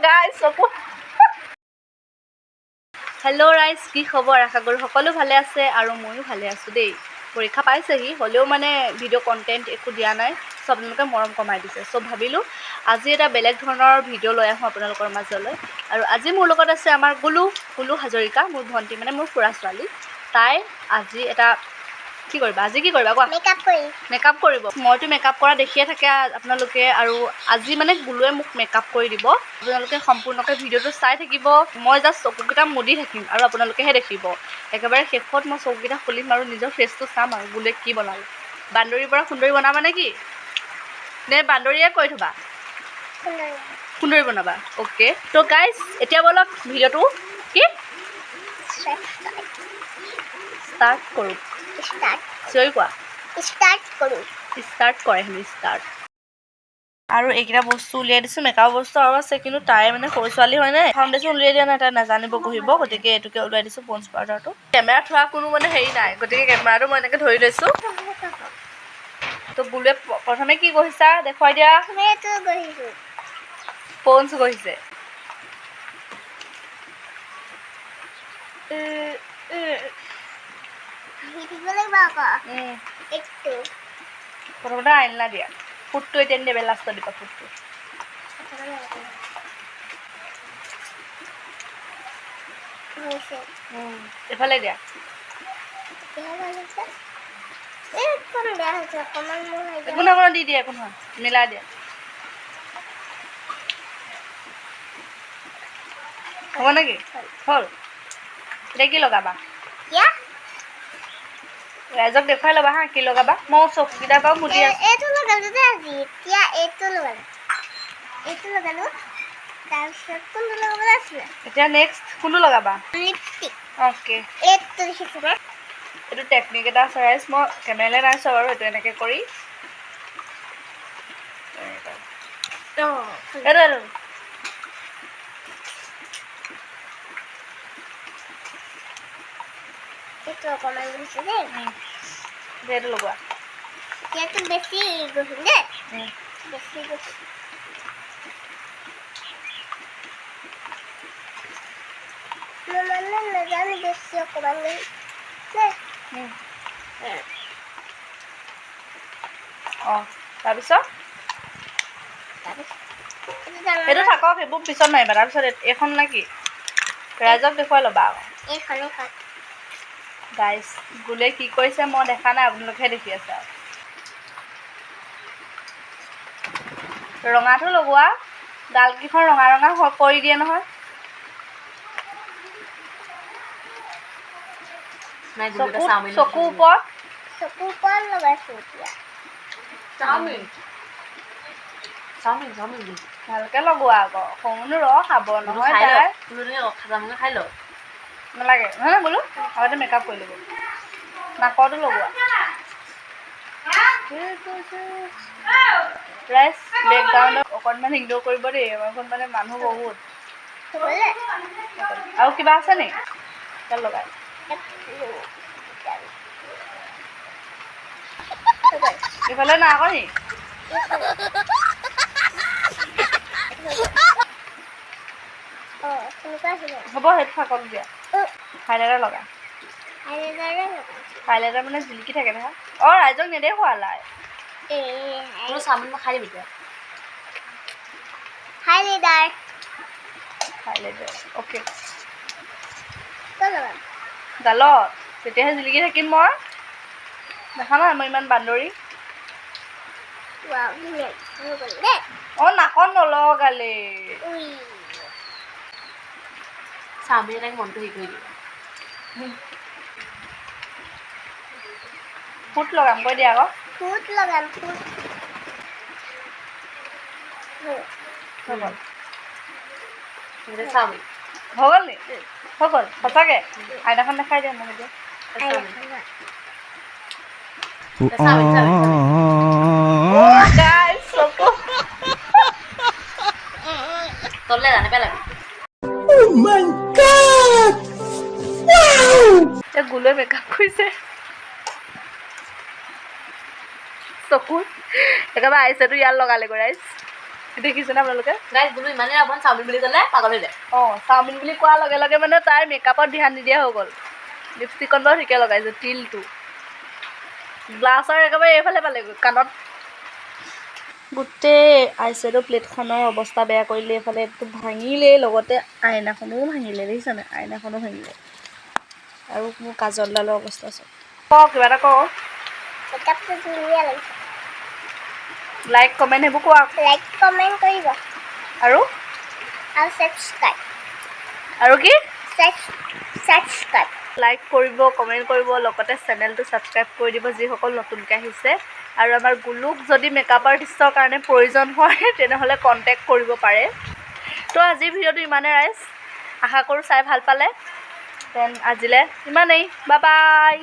guys চকু hello' ৰাইজ কি খবৰ আশা কৰোঁ সকলো ভালে আছে আৰু ময়ো ভালে আছোঁ দেই পৰীক্ষা পাইছেহি হ'লেও মানে ভিডিঅ' কণ্টেণ্ট একো দিয়া নাই চব আপোনালোকে মৰম কমাই দিছে চ' ভাবিলোঁ আজি এটা বেলেগ ধৰণৰ ভিডিঅ' লৈ আহোঁ আপোনালোকৰ মাজলৈ আৰু আজি মোৰ লগত আছে আমাৰ গুলু হাজৰিকা মোৰ ভণ্টি মানে মোৰ খুৰা ছোৱালী তাই আজি এটা কি কৰিবা আজি কি কৰিবা কোৱা মেকআপ কৰিব মইতো মেকআপ কৰা দেখিয়ে থাকে আপোনালোকে আৰু আজি মানে গুলুৱে মোক মেকআপ কৰি দিব আপোনালোকে সম্পূৰ্ণকৈ ভিডিঅ'টো চাই থাকিব মই জাষ্ট চকুকেইটা মুদি থাকিম আৰু আপোনালোকেহে দেখিব একেবাৰে শেষত মই চকুকেইটা খুলিম আৰু নিজৰ ফেচটো চাম আৰু গুলুৱে কি বনাব বান্দৰীৰ পৰা সুন্দৰী বনাবা নেকি নে বান্দৰীয়ে কৈ থবা সুন্দৰী বনাবা অ'কে ত' গাইজ এতিয়া বলক ভিডিঅ'টো কি ষ্টাৰ্ট কৰোঁ চিঞৰি কোৱা ষ্টাৰ্ট কৰে ষ্টাৰ্ট আৰু এইকেইটা বস্তু উলিয়াই দিছোঁ মেকআপ বস্তু আৰু আছে কিন্তু তাই মানে সৰু ছোৱালী হয় নাই ফাউণ্ডেশ্যন উলিয়াই দিয়া নাই তাই নাজানিব বহিব গতিকে এইটোকে উলিয়াই দিছোঁ পঞ্চ পাউডাৰটো কেমেৰা থোৱা কোনো মানে হেৰি নাই গতিকে কেমেৰাটো মই এনেকৈ ধৰি লৈছোঁ তো বুলুৱে প্ৰথমে কি গঢ়িছা দেখুৱাই দিয়া পঞ্চ গঢ়িছে প্ৰথমতে আইনলা দিয়া ফুটটো এতিয়া নিদিবা লাষ্টত দিবা ফুটটো এইফালে দিয়া একো নহয় দি দিয়া একো নহয় মিলাই দিয়া হ'ব নেকি হ'ল এতিয়া কি লগাবা ৰাইজক দেখুৱাই ল'বা হা কি লগাবা মই চকুকেইটা বাৰু মুদি আছোঁ এতিয়া নেক্সট কোনটো লগাবা অ'কে এইটো টেকনিক এটা আছে ৰাইজ মই কেমেৰালৈ নাইছোঁ বাৰু এইটো এনেকৈ কৰি এইটো লগোৱা বেছি অঁ তাৰপিছত এইটো থাকক সেইবোৰ পিছত মাৰিবা তাৰপিছত এইখন নে কি ৰাইজক দেখুৱাই ল'বা আকৌ গাইজ গুলে কি কৰিছে মই দেখা নাই আপোনালোকেহে দেখি আছে আৰু ৰঙাটো লগোৱা গালকেইখন ৰঙা ৰঙা কৰি দিয়ে নহয় চকু ওপৰত লগাইছোঁ ভালকৈ লগোৱা আকৌ সৰুনো খাব নহয় খাই ল নালাগে নহয় বোলো আগতে মেকআপ কৰি ল'ব নাকতো লগোৱা ৰাইজ বেকগ্ৰাউণ্ডত অকণমান ইগন'ৰ কৰিব দেই আমাৰখন মানে মানুহ বহুত আৰু কিবা আছে নি এতিয়া লগাই এইফালে নাই আকৌ নি হ'ব সেইটো থাকক দিয়া হাইলাইটাৰ লগা হাইলাইটাৰ মানে জিলিকি থাকে নহয় অঁ ৰাইজক নেদেখুৱালাই চাবোন খাই দিবি এতিয়া হাইলাইটাৰ অ'কে গালত তেতিয়াহে জিলিকি থাকিম মই দেখা নাই মই ইমান বান্দৰী অঁ নাকত নলগালে চাবি তাইক মনটো হেৰি কৰি দিব ফুট লগাম কৈ দিয়া আকৌ চাবি হৈ গ'ল নি হৈ গ'ল সঁচাকৈ আইনাখন দেখাই দিয়া মোক এতিয়া তললে জানে পেলাবি গুলুৱে মেকআপ কৰিছে চকুত একেবাৰে আইছেতো ইয়াত লগালে গৈ ৰাইজ দেখিছে না আপোনালোকে গাইজ বোলো ইমানেই ৰাৱণ চাওমিন বুলি ক'লে পাগল হৈ যায় অঁ চাওমিন বুলি কোৱাৰ লগে লগে মানে তাই মেকআপত ধ্যান নিদিয়া হৈ গ'ল লিপষ্টিকখন বাৰু ঠিকে লগাইছে তিলটো গ্লাছৰ একেবাৰে এইফালে পালেগৈ কাণত গোটেই আইছেডো প্লেটখনৰ অৱস্থা বেয়া কৰিলে এইফালে ভাঙিলেই লগতে আইনাখনো ভাঙিলে দেখিছেনে আইনাখনো ভাঙিলে আৰু মোৰ কাজলডালৰ অৱস্থা আছে কিবা এটা কওঁ মেকআপটো ধুনীয়া লাগিছে লাইক কমেণ্ট সেইবোৰ কোৱা লাইক কমেণ্ট কৰিব আৰু ছাবস্ক্ৰাইব আৰু কি ছাবস্ক্ৰাইব লাইক কৰিব কমেণ্ট কৰিব লগতে চেনেলটো ছাবস্ক্ৰাইব কৰি দিব যিসকল নতুনকৈ আহিছে আৰু আমাৰ গুলুক যদি মেকআপ আৰ্টিষ্টৰ কাৰণে প্ৰয়োজন হয় তেনেহ'লে কণ্টেক্ট কৰিব পাৰে তো আজিৰ ভিডিঅ'টো ইমানেই ৰাইজ আশা কৰোঁ চাই ভাল পালে দেন আজিলৈ ইমানেই বাই বাই